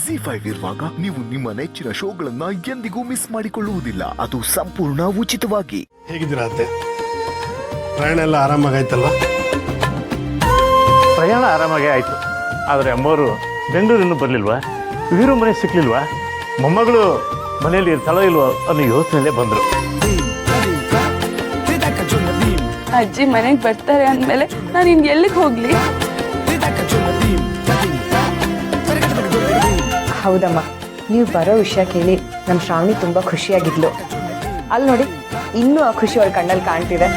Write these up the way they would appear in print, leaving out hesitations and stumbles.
ZEE5 ಇರುವಾಗ ನೀವು ನಿಮ್ಮ ನೆಚ್ಚಿನ ಶೋಗಳನ್ನ ಎಂದಿಗೂ ಮಿಸ್ ಮಾಡಿಕೊಳ್ಳುವುದಿಲ್ಲ. ಅದು ಸಂಪೂರ್ಣ ಉಚಿತವಾಗಿ. ಹೇಗಿದ್ದೀರಾ ಅತ್ತೆ? ಪ್ರಯಾಣ ಎಲ್ಲ ಆರಾಮಾಗಾಯ್ತಲ್ವಾ? ಪ್ರಯಾಣ ಆರಾಮಾಗೇ ಆಯಿತು. ಆದರೆ ಅಮ್ಮವರು ಬೆಂಗಳೂರಿನ್ನೂ ಬರಲಿಲ್ವಾ? ವೀರು ಮನೆ ಸಿಕ್ಕಲಿಲ್ವಾ? ಮೊಮ್ಮಗಳು ಮನೆಯಲ್ಲಿ ಇರ್ತಾಳೋ ಇಲ್ವೋ ಅನ್ನೋ ಯೋಚನೆಯಲ್ಲೇ ಬಂದರು. ಅಜ್ಜಿ ಮನೆಗೆ ಬರ್ತಾರೆ ಅಂದಮೇಲೆ ನಾನು ಇನ್ನು ಎಲ್ಲಿಗೆ ಹೋಗ್ಲಿ? ಹೌದಮ್ಮ, ನೀವು ಬರೋ ವಿಷಯ ಕೇಳಿ ನಮ್ಮ ಶ್ರಾವಣಿ ತುಂಬ ಖುಷಿಯಾಗಿದ್ಲು. ಅಲ್ಲಿ ನೋಡಿ, ಇನ್ನೂ ಆ ಖುಷಿ ಅವ್ರ ಕಣ್ಣಲ್ಲಿ ಕಾಣ್ತಿದೆ.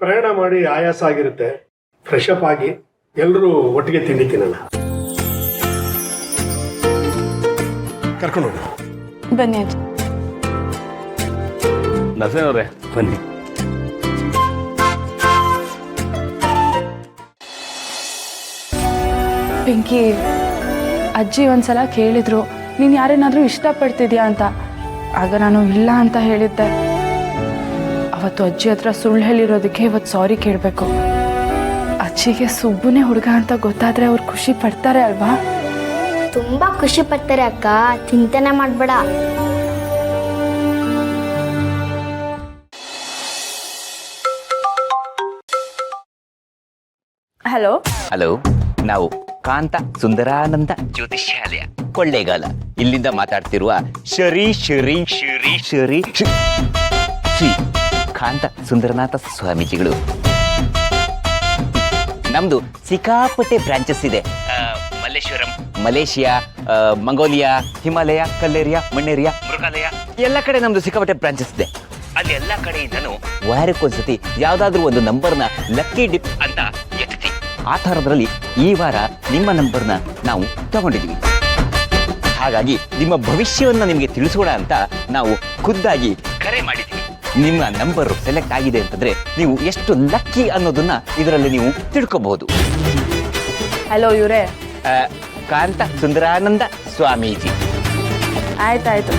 ಪ್ರಯಾಣ ಮಾಡಿ ಆಯಾಸ ಆಗಿರುತ್ತೆ. ಫ್ರೆಶ್ ಅಪ್ ಆಗಿ ಎಲ್ಲರೂ ಒಟ್ಟಿಗೆ ತಿಂಡಿ ತಿನ್ನೋಣ. ಕರ್ಕೊಂಡು ಹೋಗೋಣ. ಬನ್ನಿ ಅಜ್ಜಿ. ನರಸಿಂಹವ್ರೆ ಬನ್ನಿ. ಪಿಂಕಿ, ಅಜ್ಜಿ ಒಂದ್ಸಲ ಕೇಳಿದ್ರು ನೀನು ಯಾರೇನಾದರೂ ಇಷ್ಟಪಡ್ತಿದ್ಯಾ ಅಂತ. ಆಗ ನಾನು ಇಲ್ಲ ಅಂತ ಹೇಳಿದ್ದೆ. ಅವತ್ತು ಅಜ್ಜಿ ಹತ್ರ ಸುಳ್ಳು ಹೇಳಿರೋದಕ್ಕೆ ಇವತ್ತು ಸಾರಿ ಕೇಳಬೇಕು. ಅಜ್ಜಿಗೆ ಸುಬ್ಬುನೇ ಹುಡುಗ ಅಂತ ಗೊತ್ತಾದ್ರೆ ಅವ್ರು ಖುಷಿ ಪಡ್ತಾರೆ ಅಲ್ವಾ? ತುಂಬಾ ಖುಷಿ ಪಡ್ತಾರೆ ಅಕ್ಕ, ಚಿಂತನೆ ಮಾಡ್ಬೇಡ. ಹಲೋ ಹಲೋ, ನಾವು ಕಾಂತ ಸುಂದರಾನಂದ ಜ್ಯೋತಿಷ್ಯಾಲಯ ಕೊಳ್ಳೇಗಾಲ ಇಲ್ಲಿಂದ ಮಾತಾಡ್ತಿರುವ ಶರೀ ಶರೀ ಶರೀ ಶರೀ ಶ್ರೀ ಕಾಂತ ಸುಂದರನಾಥ ಸ್ವಾಮೀಜಿಗಳು. ನಮ್ದು ಸಿಕ್ಕಾಪಟ್ಟೆ ಬ್ರಾಂಚಸ್ ಇದೆ. ಮಲ್ಲೇಶ್ವರಂ, ಮಲೇಷಿಯಾ, ಮಂಗೋಲಿಯಾ, ಹಿಮಾಲಯ, ಕಲ್ಲೇರಿಯಾ, ಮಣ್ಣೇರಿಯಾ, ಮೃಗಾಲಯ ಎಲ್ಲ ಕಡೆ ನಮ್ದು ಸಿಕ್ಕಾಪಟ್ಟೆ ಬ್ರಾಂಚಸ್ ಇದೆ. ಅಲ್ಲಿ ಎಲ್ಲ ಕಡೆಯಿಂದನೂ ವಾರಕ್ಕೊಂದ್ಸತಿ ಯಾವ್ದಾದ್ರು ಒಂದು ನಂಬರ್ನ ಲಕ್ಕಿ ಡಿಪ್ ಅಂತ ಎತ್ತಿ ಆ ಥರದ್ರಲ್ಲಿ ಈ ವಾರ ನಿಮ್ಮ ನಂಬರ್ನ ನಾವು ತಗೊಂಡಿದ್ದೀವಿ. ಹಾಗಾಗಿ ನಿಮ್ಮ ಭವಿಷ್ಯವನ್ನ ನಿಮಗೆ ತಿಳಿಸೋಣ ಅಂತ ನಾವು ಖುದ್ದಾಗಿ ಕರೆ ಮಾಡಿದ್ದೀವಿ. ನಿಮ್ಮ ನಂಬರ್ ಸೆಲೆಕ್ಟ್ ಆಗಿದೆ ಅಂತಂದ್ರೆ ನೀವು ಎಷ್ಟು ಲಕ್ಕಿ ಅನ್ನೋದನ್ನ ಇದರಲ್ಲಿ ನೀವು ತಿಳ್ಕೋಬಹುದು. ಹಲೋ ಇವರೇ, ಕಾಂತ ಸುಂದರಾನಂದ ಸ್ವಾಮೀಜಿ. ಆಯ್ತಾಯ್ತು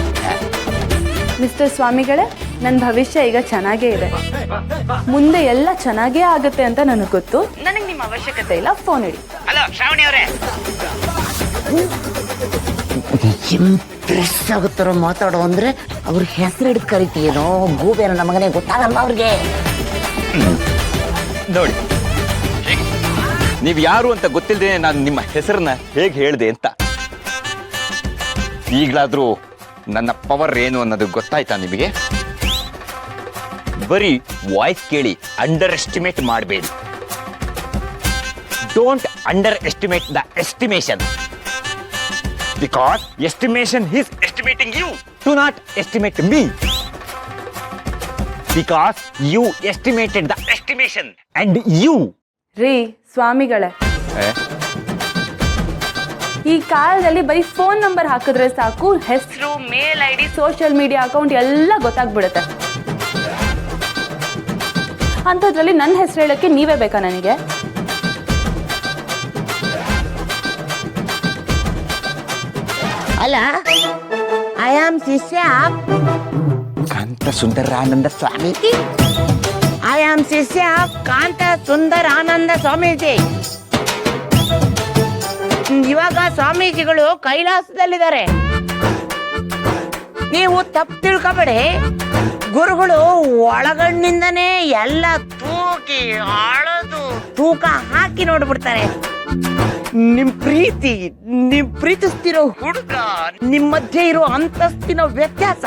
ಮಿಸ್ಟರ್ ಸ್ವಾಮಿಗಳೇ, ನನ್ನ ಭವಿಷ್ಯ ಈಗ ಚೆನ್ನಾಗೇ ಇದೆ. ಮುಂದೆ ಎಲ್ಲ ಚೆನ್ನಾಗೇ ಆಗುತ್ತೆ ಅಂತ ನನಗೆ ಗೊತ್ತು. ನನಗೆ ನಿಮ್ಮ ಅವಶ್ಯಕತೆ ಇಲ್ಲ, ಫೋನ್ ಇಡಿ. ಹಲೋ ಶ್ರಾವಣಿ ಅವರೇ. ಇಂಪ್ರೆಸ್ ಆಗುತ್ತಾರ ಮಾತಾಡೋ ಅಂದ್ರೆ ಅವ್ರ ಹೆಸರು ಹಿಡಿದು ಕರಿತೀನೋ ಗೂಬೇನ ನಮಗನೇ ಗೊತ್ತಾಗಲ್ಲ ಅವ್ರಿಗೆ. ನೋಡಿ, ನೀವು ಯಾರು ಅಂತ ಗೊತ್ತಿಲ್ಲದೆ ನಾನು ನಿಮ್ಮ ಹೆಸರನ್ನ ಹೇಗೆ ಹೇಳಿದೆ ಅಂತ. ಈಗಲಾದ್ರೂ ನನ್ನ ಪವರ್ ಏನು ಅನ್ನೋದು ಗೊತ್ತಾಯ್ತಾ ನಿಮಗೆ? ಬರೀ ವಾಯ್ಸ್ ಕೇಳಿ ಅಂಡರ್ ಎಸ್ಟಿಮೇಟ್ ಮಾಡಬೇಡಿ. Don't under estimate the estimation. Because estimation is estimating you. Do not estimate me. Because you estimated the estimation and you. ರೀ ಸ್ವಾಮಿಗಳೇ, ಈ ಕಾಲದಲ್ಲಿ ಬರೀ ಫೋನ್ ನಂಬರ್ ಹಾಕಿದ್ರೆ ಸಾಕು, ಹೆಸರು, mail ID, social media account ಎಲ್ಲ ಗೊತ್ತಾಗ್ಬಿಡುತ್ತೆ. ಅಂಥದ್ರಲ್ಲಿ ನನ್ನ ಹೆಸರು ಹೇಳಕ್ಕೆ ನೀವೇ ಬೇಕಾ ನನಗೆ? ಅಲ್ಲ, ಐ ಆಮ್ ಶಿಷ್ಯ ಕಾಂತ ಸುಂದರಾನಂದ ಸ್ವಾಮೀಜಿ. ಐ ಆಮ್ ಶಿಷ್ಯ ಕಾಂತ ಸುಂದರಾನಂದ ಸ್ವಾಮೀಜಿ. ಇವಾಗ ಸ್ವಾಮೀಜಿಗಳು ಕೈಲಾಸದಲ್ಲಿದ್ದಾರೆ. ನೀವು ತಪ್ಪು ತಿಳ್ಕೊಬೇಡಿ. ಗುರುಗಳು ಒಳಗಣ್ಣಿಂದನೇ ಎಲ್ಲ ತೂಕಿ ಅಳದು ತೂಕ ಹಾಕಿ ನೋಡ್ಬಿಡ್ತಾರೆ. ನಿಮ್ ಪ್ರೀತಿಸ್ತಿರೋ ಹುಡುಗ, ನಿಮ್ ಮಧ್ಯೆ ಇರೋ ಅಂತಸ್ತಿನ ವ್ಯತ್ಯಾಸ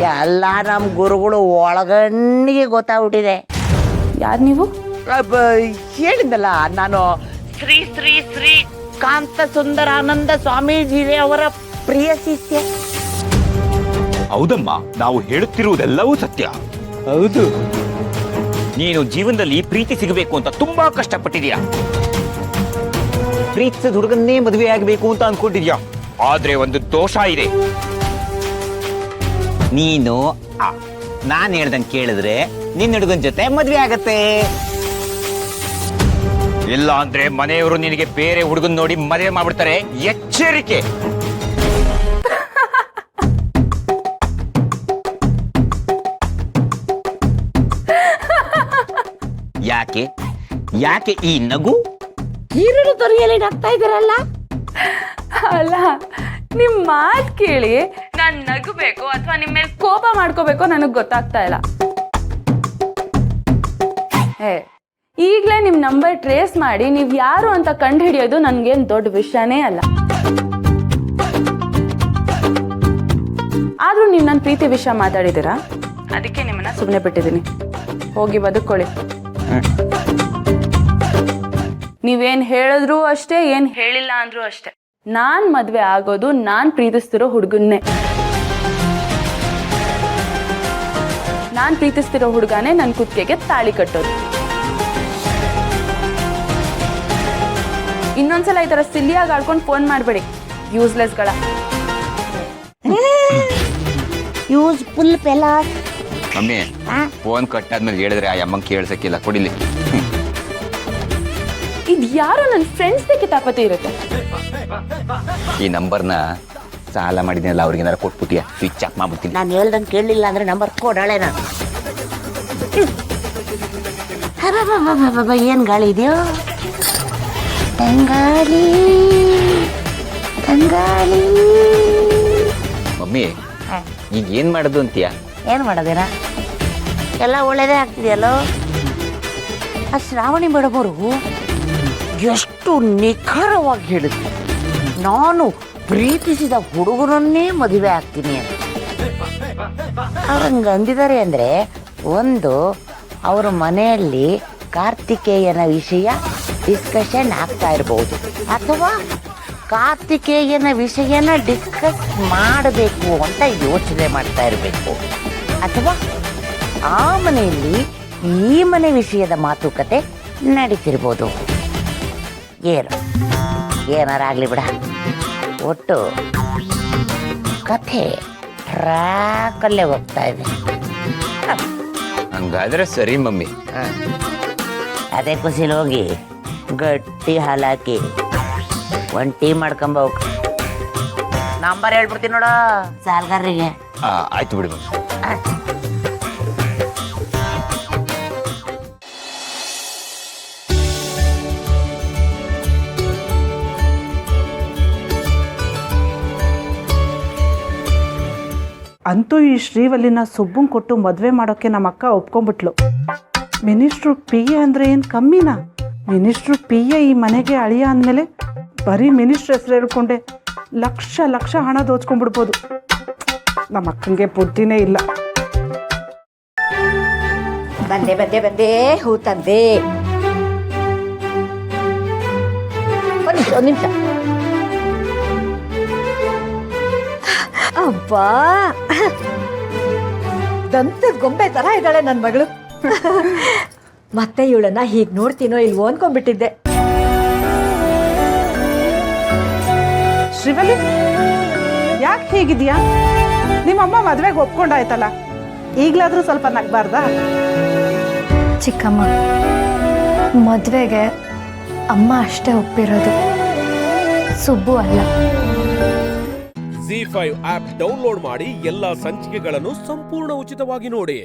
ಎಲ್ಲ ನಮ್ ಗುರುಗಳು ಒಳಗಣ್ಣಿಗೆ ಗೊತ್ತಾಗ್ಬಿಟ್ಟಿದೆ. ಯಾರು ನೀವು? ಹೇಳಿದ್ದಲ್ಲ ನಾನು, ಶ್ರೀ ಶ್ರೀ ಶ್ರೀ ಕಾಂತ ಸುಂದರಾನಂದ ಸ್ವಾಮೀಜಿ ಅವರ ಪ್ರಿಯ ಶಿಷ್ಯ. ಹೌದಮ್ಮ, ನಾವು ಹೇಳುತ್ತಿರುವುದೆಲ್ಲವೂ ಸತ್ಯ. ಹೌದು. ನೀನು ಜೀವನದಲ್ಲಿ ಪ್ರೀತಿ ಸಿಗಬೇಕು ಅಂತ ತುಂಬಾ ಕಷ್ಟಪಟ್ಟಿದ್ಯಾ. ಪ್ರೀತಿಸಿದ ಹುಡುಗನ್ನೇ ಮದುವೆ ಆಗಬೇಕು ಅಂತ ಅನ್ಕೊಂಡಿದ್ಯಾ. ಆದ್ರೆ ಒಂದು ದೋಷ ಇದೆ. ನೀನು ನಾನು ಹೇಳ್ದಂಗೆ ಕೇಳಿದ್ರೆ ನಿನ್ನ ಹುಡುಗನ ಜೊತೆ ಮದುವೆ ಆಗತ್ತೆ. ಇಲ್ಲ ಅಂದ್ರೆ ಮನೆಯವರು ನಿನಗೆ ಬೇರೆ ಹುಡುಗನ್ ನೋಡಿ ಮದುವೆ ಮಾಡ್ಬಿಡ್ತಾರೆ. ಎಚ್ಚರಿಕೆ. ಯಾಕೆ ಈ ನಗು? ಈರುಳ್ಳಿ ತೊರಿಯಲ್ಲಿ ನಗ್ತಾ ಇದ್ದೀರಲ್ಲ? ಅಲ್ಲ ನಿಮ್ಮ ಮಾತು ಕೇಳಿ ನಾನು ನಗಬೇಕು ಅಥವಾ ನಿಮ್ಮ ಮೇಲೆ ಕೋಪ ಮಾಡ್ಕೋಬೇಕು ನನಗೆ ಗೊತ್ತಾಗ್ತಾ ಇಲ್ಲ. ಈಗಲೇ ನಿಮ್ಮ ನಂಬರ್ ಟ್ರೇಸ್ ಮಾಡಿ ನೀವು ಯಾರು ಅಂತ ಕಂಡು ಹಿಡಿಯೋದು ನನಗೇನು ದೊಡ್ಡ ವಿಷಯನೇ ಅಲ್ಲ. ಆದರೂ ನೀವು ನನ್ನ ಪ್ರೀತಿ ವಿಷಯ ಮಾತಾಡಿದ್ದೀರಾ, ಅದಕ್ಕೆ ನಿಮ್ಮನ್ನ ಸುಮ್ಮನೆ ಬಿಟ್ಟಿದ್ದೀನಿ. ಹೋಗಿ ಬದುಕೊಳ್ಳಿ. ನೀವೇನು ಹೇಳಿದ್ರು ಅಷ್ಟೇ, ಏನು ಹೇಳಿಲ್ಲ ಅಂದ್ರೂ ಅಷ್ಟೇ. ನಾನು ಮದುವೆ ಆಗೋದು ನಾನು ಪ್ರೀತಿಸ್ತಿರೋ ಹುಡುಗನ್ನೇ. ನಾನು ಪ್ರೀತಿಸ್ತಿರೋ ಹುಡುಗನೇ ನನ್ನ ಕುತ್ತಿಗೆಗೆ ತಾಳಿ ಕಟ್ಟೋದು. ಇನ್ನೊಂದ್ಸಲ ಈ ಥರ ಸಿಲ್ಲಿಯಾಗಿ ಆಡ್ಕೊಂಡು ಫೋನ್ ಮಾಡಬೇಡಿ, ಯೂಸ್ಲೆಸ್ಗಳ. ಯೂಸ್ಫುಲ್ ಪೆಲ. ಮಮ್ಮಿ ಫೋನ್ ಕಟ್ಟಾದ್ಮೇಲೆ ಹೇಳಿದ್ರೆ ಆ ಅಮ್ಮಂಗೆ ಕೇಳ್ಸಕ್ಕಿಲ್ಲ, ಕೊಡಿಲಿ. ಇದು ಯಾರು ನನ್ನ ಫ್ರೆಂಡ್ಸ್ದೇ ಕಿತಾಪತಿ ಇರುತ್ತೆ. ಈ ನಂಬರ್ನ ಸಾಲ ಮಾಡಿದ್ನಲ್ಲ ಅವ್ರಿಗೇನಾರು ಕೊಟ್ಬಿಟ್ಟಿಯ ಸ್ವಿಚ್ ಆಫ್ ಮಾಡ್ಬಿಡ್ತೀನಿ. ನಾನು ಹೇಳ್ದಂಗೆ ಕೇಳಲಿಲ್ಲ ಅಂದ್ರೆ ನಂಬರ್ ಕೊಡಾಳೆ ನಾನು. ಏನು ಗಾಳಿ ಇದೆಯೋ? ತಂಗಾಳಿ ತಂಗಾಳಿ. ಮಮ್ಮಿ ಈಗ ಏನ್ ಮಾಡೋದು ಅಂತೀಯ? ಏನು ಮಾಡೋದೇನ? ಎಲ್ಲ ಒಳ್ಳೇದೇ ಆಗ್ತಿದೆಯಲ್ಲೋ. ಆ ಶ್ರಾವಣಿ ಮೇಡಮರು ಎಷ್ಟು ನಿಖರವಾಗಿ ಹೇಳಿದ್ರು, ನಾನು ಪ್ರೀತಿಸಿದ ಹುಡುಗರನ್ನೇ ಮದುವೆ ಆಗ್ತೀನಿ ಅಂತ. ಅವ್ರು ಹಂಗೆ ಅಂದಿದ್ದಾರೆ ಅಂದರೆ, ಒಂದು ಅವ್ರ ಮನೆಯಲ್ಲಿ ಕಾರ್ತಿಕೇಯನ ವಿಷಯ ಡಿಸ್ಕಷನ್ ಆಗ್ತಾ ಇರಬಹುದು, ಅಥವಾ ಕಾರ್ತಿಕೇಯನ ವಿಷಯನ ಡಿಸ್ಕಸ್ ಮಾಡಬೇಕು ಅಂತ ಯೋಚನೆ ಮಾಡ್ತಾ ಇರಬೇಕು, ಅಥವಾ ಆ ಮನೆಯಲ್ಲಿ ಈ ಮನೆ ವಿಷಯದ ಮಾತುಕತೆ ನಡೀತಿರ್ಬೋದು. ಏನಾರಾಗಲಿ ಬಿಡ, ಒಟ್ಟು ಕಥೆ ಟ್ರ್ಯಾಕಲ್ಲೇ ಹೋಗ್ತಾ ಇದೆ. ಹಂಗಾದ್ರೆ ಸರಿ ಮಮ್ಮಿ. ಅದೇ ಖುಷಿಲಿ ಹೋಗಿ ಗಟ್ಟಿ ಹಾಲಾಕಿ ಒಂದು ಟೀ ಮಾಡ್ಕೊಂಬ. ನಂಬರ್ ಹೇಳ್ಬಿಡ್ತೀನಿ ನೋಡ ಸಾಲ್ಗಾರರಿಗೆ. ಆಯ್ತು ಬಿಡಿ ಮಮ್ಮಿ. ಅಂತೂ ಈ ಶ್ರೀವಲ್ಲಿನ ಸುಬ್ಬಂಗೆ ಕೊಟ್ಟು ಮದುವೆ ಮಾಡೋಕ್ಕೆ ನಮ್ಮ ಅಕ್ಕ ಒಪ್ಕೊಂಡ್ಬಿಟ್ಲು. ಮಿನಿಸ್ಟ್ರು ಪಿ ಎ ಅಂದರೆ ಏನು ಕಮ್ಮಿನಾ? ಮಿನಿಸ್ಟ್ರು ಪಿ ಎ ಈ ಮನೆಗೆ ಅಳಿಯ ಅಂದಮೇಲೆ ಬರೀ ಮಿನಿಸ್ಟ್ರ್ ಹೆಸರು ಹೇಳ್ಕೊಂಡೆ ಲಕ್ಷ ಲಕ್ಷ ಹಣ ದೋಚ್ಕೊಂಡ್ಬಿಡ್ಬೋದು. ನಮ್ಮ ಅಕ್ಕಂಗೆ ಬುದ್ಧಿನೇ ಇಲ್ಲ. ಬಂದೆ ಬಂದೆ ಬಂದೆ ಹೂ ತಂದೆ. ಒಂದು ನಿಮಿಷ. ಅಬ್ಬಾ, ದಂತದ ಗೊಂಬೆ ತರ ಇದ್ದಾಳೆ ನನ್ನ ಮಗಳು. ಮತ್ತೆ ಇವಳನ್ನ ಹೀಗೆ ನೋಡ್ತೀನೋ ಇಲ್ವೋ ಅನ್ಕೊಂಡ್ಬಿಟ್ಟಿದ್ದೆ. ಶ್ರೀವಲ್ಲಿ, ಯಾಕೆ ಹೀಗಿದೆಯಾ? ನಿಮ್ಮಮ್ಮ ಮದುವೆಗೆ ಒಪ್ಕೊಂಡಾಯ್ತಲ್ಲ, ಈಗಲಾದರೂ ಸ್ವಲ್ಪ ನಗಬಾರ್ದಾ? ಚಿಕ್ಕಮ್ಮ, ಮದುವೆಗೆ ಅಮ್ಮ ಅಷ್ಟೇ ಒಪ್ಪಿರೋದು, ಸುಬ್ಬು ಅಲ್ಲ. ZEE5 ಆಪ್ ಡೌನ್ಲೋಡ್ ಮಾಡಿ ಎಲ್ಲಾ ಸಂಚಿಕೆಗಳನ್ನು ಸಂಪೂರ್ಣ ಉಚಿತವಾಗಿ ನೋಡಿ.